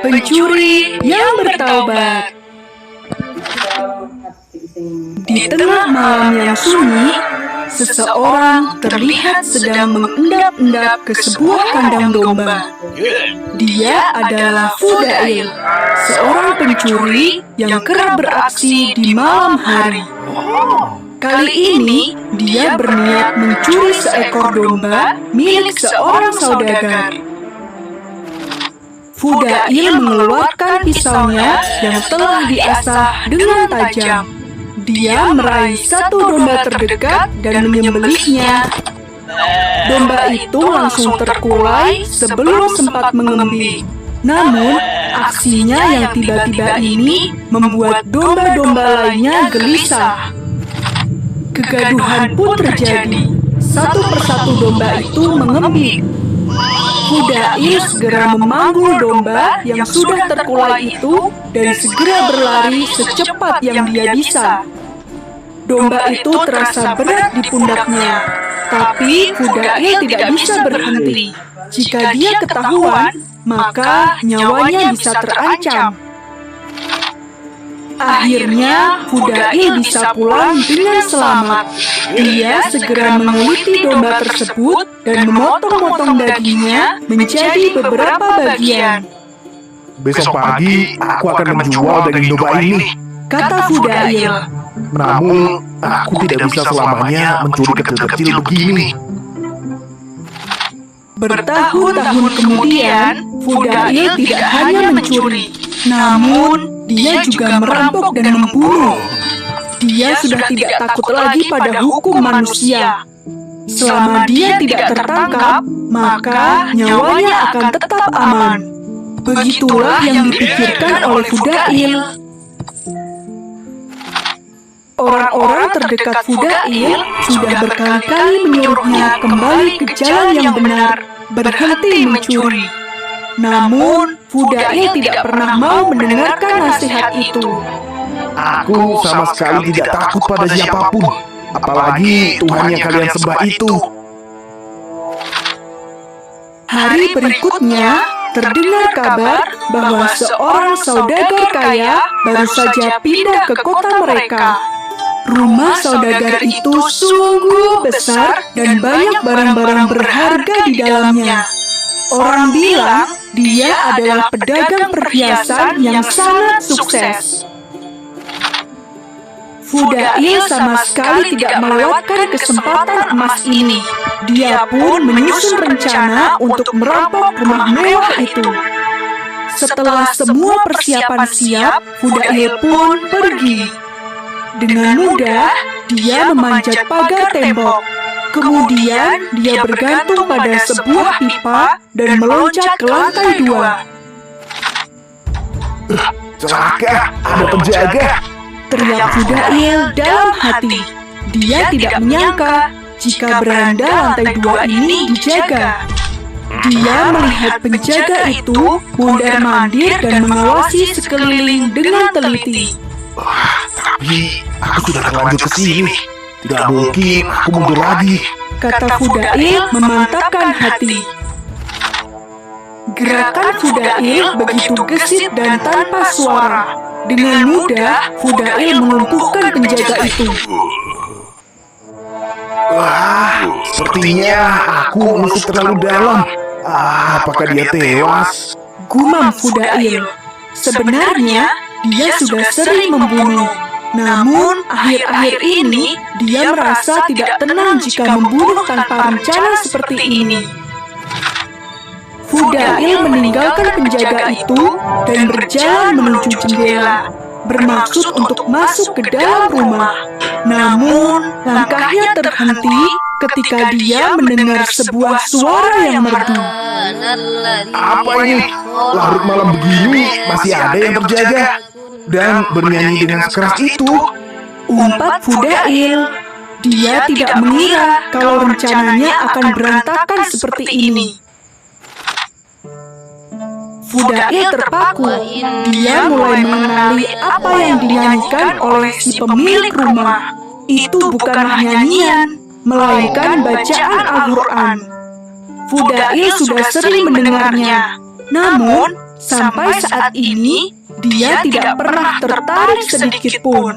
Pencuri yang bertaubat. Di tengah malam yang sunyi, seseorang terlihat sedang mengendap-endap ke sebuah kandang domba. Dia adalah Fudail, seorang pencuri yang kerap beraksi di malam hari. Kali ini, dia berniat mencuri seekor domba milik seorang saudagar. Fudail mengeluarkan pisaunya yang telah diasah dengan tajam. Dia meraih satu domba terdekat dan menyembelihnya. Domba itu langsung terkulai sebelum sempat mengembik. Namun, aksinya yang tiba-tiba ini membuat domba-domba lainnya gelisah. Kegaduhan pun terjadi. Satu persatu domba itu mengembik. Fudail segera memanggul domba yang sudah terkulai itu dan segera berlari secepat yang dia bisa. Domba itu terasa berat di pundaknya, tapi Fudail tidak bisa berhenti. Jika dia ketahuan, maka nyawanya bisa terancam. Akhirnya, Fudail bisa pulang dengan selamat. Dia segera menguliti domba tersebut dan memotong-motong dagingnya menjadi beberapa bagian. Besok pagi, aku akan menjual daging domba ini, kata Fudail. Namun, aku tidak bisa selamanya mencuri kecil-kecil begini. Bertahun-tahun kemudian, Fudail tidak hanya mencuri, namun dia juga merampok dan membunuh. Dia sudah tidak takut lagi pada hukum manusia. Selama dia tidak tertangkap, maka nyawanya akan tetap aman. Begitulah yang dipikirkan oleh Fudail. Orang-orang terdekat Fudail sudah berkali-kali menyuruhnya kembali ke jalan yang benar, berhenti mencuri. Namun, Fudail tidak pernah mau mendengarkan nasihat itu. Aku sama sekali tidak takut pada siapapun, apalagi Tuhan yang kalian sembah itu. Hari berikutnya, terdengar kabar bahwa seorang saudagar kaya baru saja pindah ke kota mereka. Rumah saudagar itu sungguh besar dan banyak barang-barang berharga di dalamnya. Orang bilang dia adalah pedagang perhiasan yang sangat sukses. Fudail sama sekali tidak melewatkan kesempatan emas ini. Dia pun menyusun rencana untuk merampok rumah mewah itu. Setelah semua persiapan siap, Fudail pun pergi. Dengan mudah, dia memanjat pagar tembok. Kemudian, dia bergantung pada sebuah pipa dan meloncat ke lantai 2. Celaka, ada penjaga, teriak Fudail dalam hati. Dia tidak menyangka jika beranda lantai 2 ini dijaga. Dia melihat penjaga itu mondar-mandir dan mengawasi sekeliling dengan teliti. Tapi aku sudah terlanjur ke sini. Tidak mungkin aku mundur lagi, kata Fudail memantapkan hati. Gerakan Fudail begitu gesit dan tanpa suara. Dengan mudah, Fudail melumpuhkan penjaga itu. Wah, sepertinya aku masuk terlalu dalam. Apakah dia tewas? Gumam Fudail. Sebenarnya, dia sudah sering membunuh. Namun, akhir-akhir ini, dia merasa tidak tenang jika membunuh tanpa rencana seperti ini. Fudail meninggalkan penjaga itu dan berjalan menuju jendela, bermaksud untuk masuk ke dalam rumah. Namun, langkahnya terhenti ketika dia mendengar sebuah suara yang merdu. Apa ini? Larut malam begini masih ada yang terjaga dan bernyanyi dengan sekeras itu, umpat Fudail. Dia tidak mengira kalau rencananya akan berantakan seperti ini. Fudail terpaku. Dia mulai mengenali apa yang dinyanyikan oleh si pemilik rumah. Itu bukanlah nyanyian, melainkan bacaan Al-Quran. Fudail sudah sering mendengarnya. Namun, sampai saat ini, dia tidak pernah tertarik sedikit pun.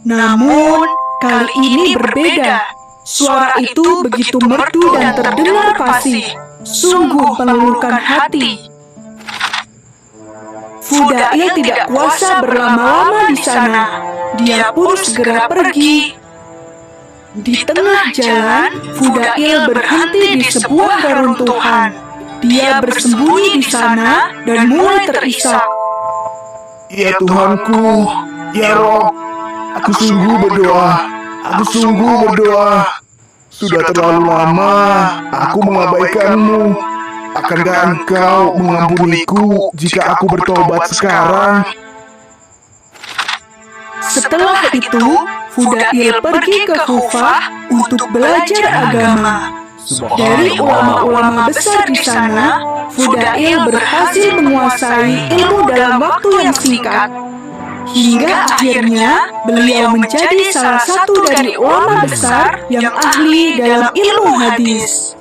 Namun, kali ini berbeda. Suara itu begitu merdu dan terdengar fasih. Sungguh mengelulukan hati. Fudail tidak kuasa berlama-lama di sana. Dia pun segera pergi. Di tengah jalan, Fudail berhenti di sebuah reruntuhan. Dia bersembunyi di sana dan mulai terisak. Ya Tuhanku, ya Rob, aku sungguh berdoa. Sudah terlalu lama aku mengabaikanmu. Akankah Engkau mengampuniku jika aku bertobat sekarang? Setelah itu, Fudail pergi ke Kufah untuk belajar agama. Dari ulama-ulama besar di sana, Fudail berhasil menguasai ilmu dalam waktu yang singkat. Hingga akhirnya beliau menjadi salah satu dari ulama besar yang ahli dalam ilmu hadis.